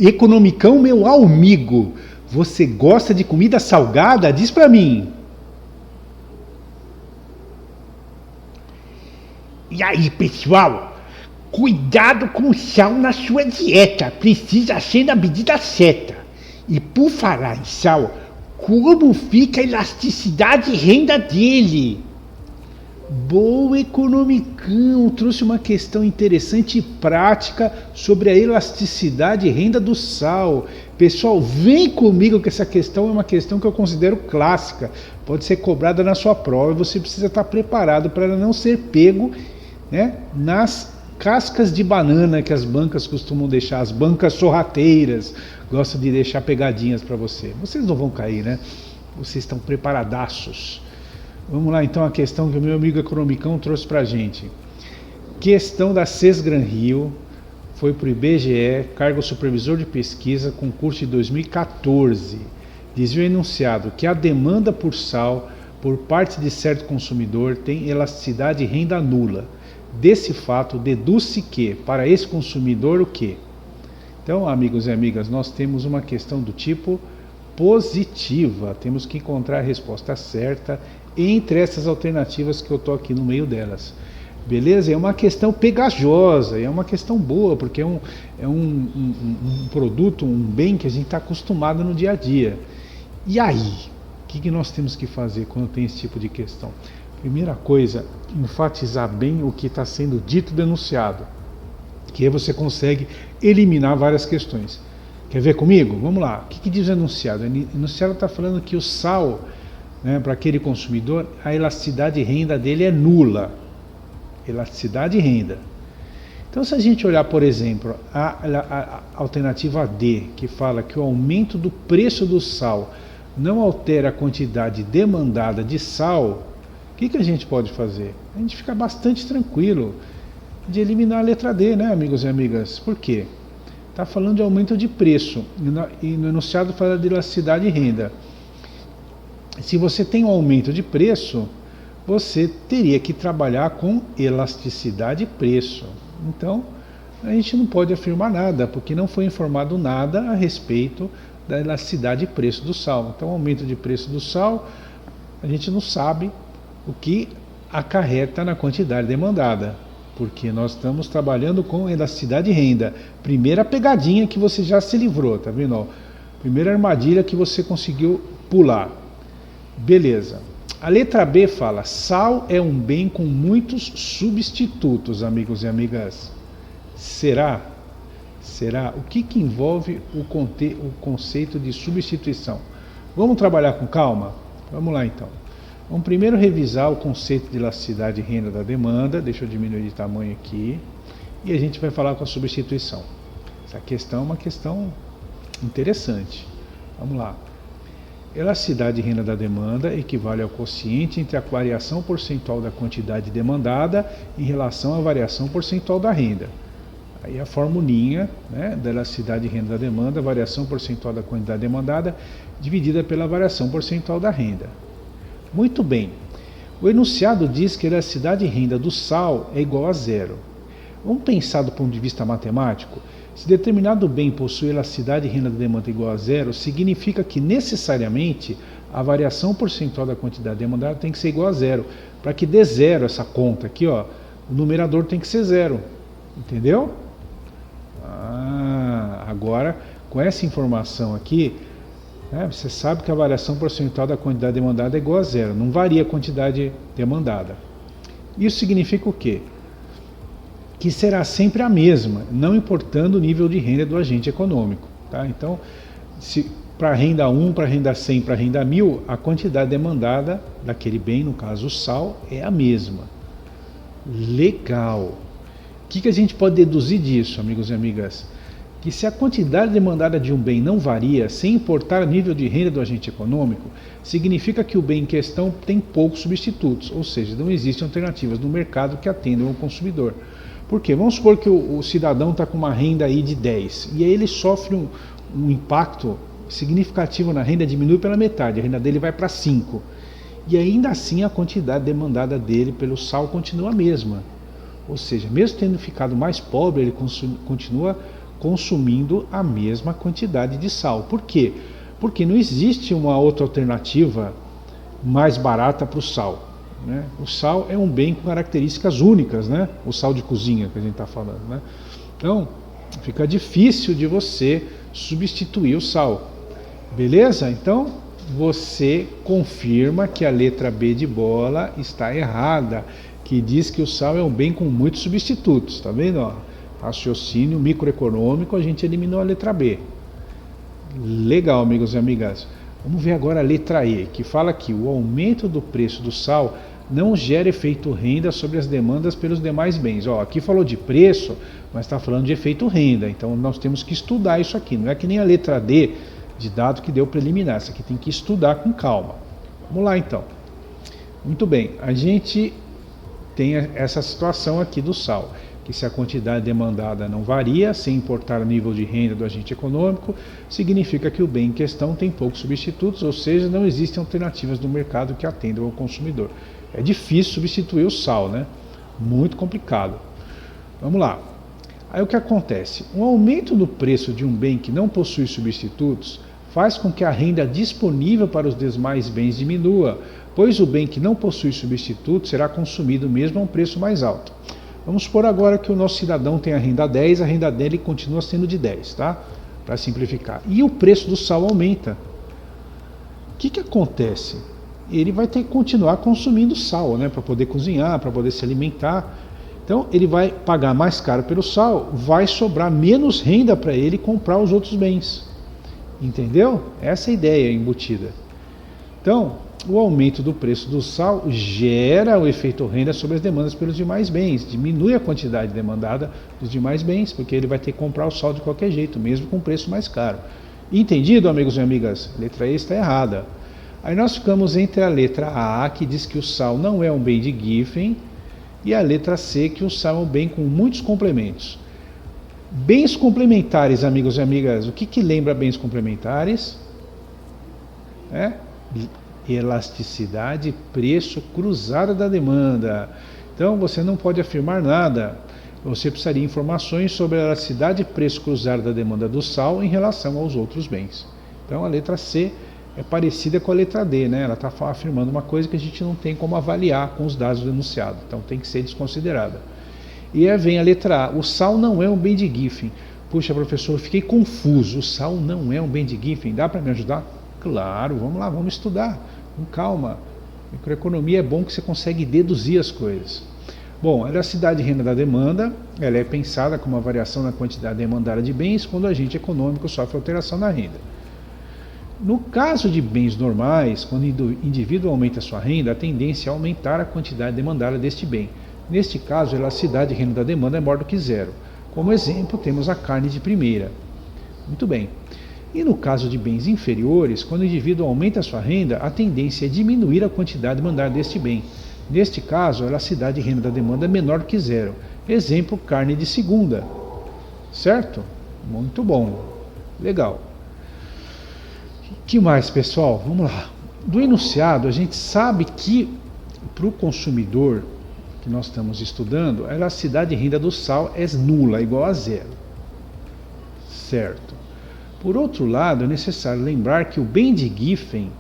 Economicão, meu amigo, você gosta de comida salgada? Diz pra mim. E aí, pessoal? Cuidado com o sal na sua dieta. Precisa ser na medida certa. E por falar em sal, como fica a elasticidade e renda dele? Boa, Economicão, trouxe uma questão interessante e prática sobre a elasticidade e renda do sal. Pessoal, vem comigo que essa questão é uma questão que eu considero clássica. Pode ser cobrada na sua prova e você precisa estar preparado para ela não ser pego, né, nas cascas de banana que as bancas costumam deixar, as bancas sorrateiras gostam de deixar pegadinhas para você. Vocês não vão cair, né? Vocês estão preparadaços. Vamos lá, então, a questão que o meu amigo Economicão trouxe para a gente. Questão da Sesgran Rio, foi para o IBGE, cargo supervisor de pesquisa, concurso de 2014. Dizia o enunciado que a demanda por sal por parte de certo consumidor tem elasticidade e renda nula. Desse fato, deduz-se que, para esse consumidor, o quê? Então, amigos e amigas, nós temos uma questão do tipo positiva. Temos que encontrar a resposta certa entre essas alternativas que eu estou aqui no meio delas. Beleza? É uma questão pegajosa, é uma questão boa, porque é um produto, um bem que a gente está acostumado no dia a dia. E aí? O que nós temos que fazer quando tem esse tipo de questão? Primeira coisa, enfatizar bem o que está sendo dito, denunciado, que aí você consegue eliminar várias questões. Quer ver comigo? Vamos lá. O que diz o enunciado? O enunciado está falando que o sal, né, para aquele consumidor, a elasticidade e renda dele é nula. Elasticidade e renda. Então, se a gente olhar, por exemplo, a alternativa D, que fala que o aumento do preço do sal não altera a quantidade demandada de sal, o que a gente pode fazer? A gente fica bastante tranquilo de eliminar a letra D, né, amigos e amigas? Por quê? Está falando de aumento de preço e no enunciado fala de elasticidade e renda. Se você tem um aumento de preço, você teria que trabalhar com elasticidade e preço. Então, a gente não pode afirmar nada, porque não foi informado nada a respeito da elasticidade e preço do sal. Então, o aumento de preço do sal, a gente não sabe o que acarreta na quantidade demandada, porque nós estamos trabalhando com elasticidade e renda. Primeira pegadinha que você já se livrou, tá vendo? Primeira armadilha que você conseguiu pular. Beleza. A letra B fala: sal é um bem com muitos substitutos, amigos e amigas. Será? Será? O que envolve o conceito de substituição? Vamos trabalhar com calma? Vamos lá então. Vamos primeiro revisar o conceito de elasticidade e renda da demanda. Deixa eu diminuir de tamanho aqui. E a gente vai falar com a substituição. Essa questão é uma questão interessante. Vamos lá. Elasticidade e renda da demanda equivale ao quociente entre a variação percentual da quantidade demandada em relação à variação percentual da renda. Aí a formulinha, né, da elasticidade e renda da demanda, variação percentual da quantidade demandada, dividida pela variação percentual da renda. Muito bem. O enunciado diz que a elasticidade e renda do sal é igual a zero. Vamos pensar do ponto de vista matemático? Se determinado bem possui elasticidade e renda da demanda igual a zero, significa que necessariamente a variação percentual da quantidade demandada tem que ser igual a zero. Para que dê zero essa conta aqui, ó, o numerador tem que ser zero. Entendeu? Agora, com essa informação aqui, você sabe que a variação percentual da quantidade demandada é igual a zero. Não varia a quantidade demandada. Isso significa o quê? Que será sempre a mesma, não importando o nível de renda do agente econômico. Tá? Então, se para renda 1, para renda 100, para renda 1000, a quantidade demandada daquele bem, no caso o sal, é a mesma. Legal. O que a gente pode deduzir disso, amigos e amigas? Que se a quantidade demandada de um bem não varia, sem importar o nível de renda do agente econômico, significa que o bem em questão tem poucos substitutos, ou seja, não existem alternativas no mercado que atendam ao consumidor. Por quê? Vamos supor que o cidadão está com uma renda aí de 10 e aí ele sofre um impacto significativo na renda, diminui pela metade, a renda dele vai para 5. E ainda assim a quantidade demandada dele pelo sal continua a mesma. Ou seja, mesmo tendo ficado mais pobre, ele continua consumindo a mesma quantidade de sal. Por quê? Porque não existe uma outra alternativa mais barata para o sal, né? O sal é um bem com características únicas, né? O sal de cozinha que a gente está falando, né? Então, fica difícil de você substituir o sal. Beleza? Então, você confirma que a letra B de bola está errada, que diz que o sal é um bem com muitos substitutos, tá vendo? Ó, raciocínio microeconômico, a gente eliminou a letra B. Legal, amigos e amigas. Vamos ver agora a letra E, que fala que o aumento do preço do sal não gera efeito renda sobre as demandas pelos demais bens. Ó, aqui falou de preço, mas está falando de efeito renda, então nós temos que estudar isso aqui. Não é que nem a letra D de dado que deu preliminar, essa aqui tem que estudar com calma. Vamos lá então. Muito bem, a gente tem essa situação aqui do sal, que se a quantidade demandada não varia, sem importar o nível de renda do agente econômico, significa que o bem em questão tem poucos substitutos, ou seja, não existem alternativas no mercado que atendam ao consumidor. É difícil substituir o sal, né? Muito complicado. Vamos lá. Aí o que acontece? Um aumento no preço de um bem que não possui substitutos faz com que a renda disponível para os demais bens diminua, pois o bem que não possui substitutos será consumido mesmo a um preço mais alto. Vamos supor agora que o nosso cidadão tem a renda 10, a renda dele continua sendo de 10, tá? Para simplificar. E o preço do sal aumenta. O que acontece? Ele vai ter que continuar consumindo sal, né? Para poder cozinhar, para poder se alimentar. Então ele vai pagar mais caro pelo sal, vai sobrar menos renda para ele comprar os outros bens. Entendeu? Essa é a ideia embutida. Então, o aumento do preço do sal gera o efeito renda sobre as demandas pelos demais bens, diminui a quantidade demandada dos demais bens, porque ele vai ter que comprar o sal de qualquer jeito, mesmo com preço mais caro. Entendido, amigos e amigas? A letra E está errada. Aí nós ficamos entre a letra A, que diz que o sal não é um bem de Giffen, e a letra C, que o sal é um bem com muitos complementos. Bens complementares, amigos e amigas, o que lembra bens complementares? Elasticidade, preço cruzada da demanda. Então você não pode afirmar nada. Você precisaria de informações sobre a elasticidade e preço cruzado da demanda do sal em relação aos outros bens. Então a letra C é parecida com a letra D, né? Ela está afirmando uma coisa que a gente não tem como avaliar com os dados do enunciado, então tem que ser desconsiderada. E aí vem a letra A, o sal não é um bem de Giffen. Puxa, professor, eu fiquei confuso, o sal não é um bem de Giffen, dá para me ajudar? Claro, vamos lá, vamos estudar, com calma. Microeconomia é bom que você consegue deduzir as coisas. Bom, a elasticidade de renda da demanda, ela é pensada como uma variação na quantidade demandada de bens quando o agente econômico sofre alteração na renda. No caso de bens normais, quando o indivíduo aumenta sua renda, a tendência é aumentar a quantidade demandada deste bem. Neste caso, a elasticidade de renda da demanda é maior do que zero. Como exemplo, temos a carne de primeira. Muito bem. E no caso de bens inferiores, quando o indivíduo aumenta sua renda, a tendência é diminuir a quantidade demandada deste bem. Neste caso, a elasticidade de renda da demanda é menor do que zero. Exemplo, carne de segunda. Certo? Muito bom. Legal. O que mais, pessoal? Vamos lá. Do enunciado, a gente sabe que para o consumidor que nós estamos estudando, a elasticidade de renda do sal é nula, igual a zero. Certo. Por outro lado, é necessário lembrar que o bem de Giffen,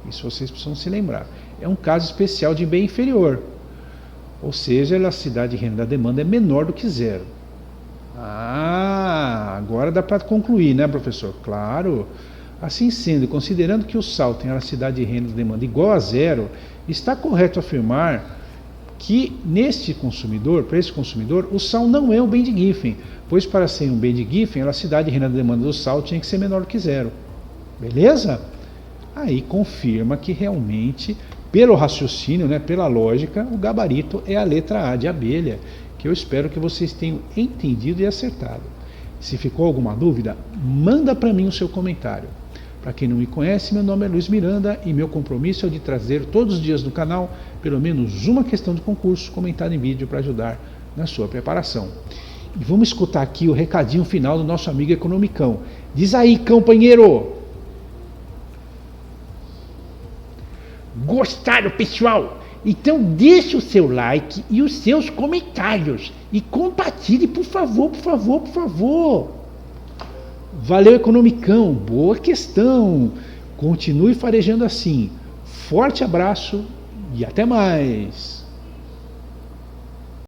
isso vocês precisam se lembrar, é um caso especial de bem inferior. Ou seja, a elasticidade de renda da demanda é menor do que zero. Agora dá para concluir, né, professor? Claro. Assim sendo, considerando que o sal tem a elasticidade de renda da demanda igual a zero, está correto afirmar que neste consumidor, para esse consumidor, o sal não é um bem de Giffen, pois para ser um bem de Giffen, a elasticidade de renda da demanda do sal tinha que ser menor do que zero. Beleza? Aí confirma que realmente, pelo raciocínio, né, pela lógica, o gabarito é a letra A de abelha, que eu espero que vocês tenham entendido e acertado. Se ficou alguma dúvida, manda para mim o seu comentário. Para quem não me conhece, meu nome é Luiz Miranda e meu compromisso é o de trazer todos os dias no canal pelo menos uma questão de concurso comentada em vídeo para ajudar na sua preparação. E vamos escutar aqui o recadinho final do nosso amigo Economicão. Diz aí, companheiro! Gostaram, pessoal? Então deixe o seu like e os seus comentários. E compartilhe, por favor, por favor, por favor. Valeu, Economicão, boa questão. Continue farejando assim. Forte abraço e até mais.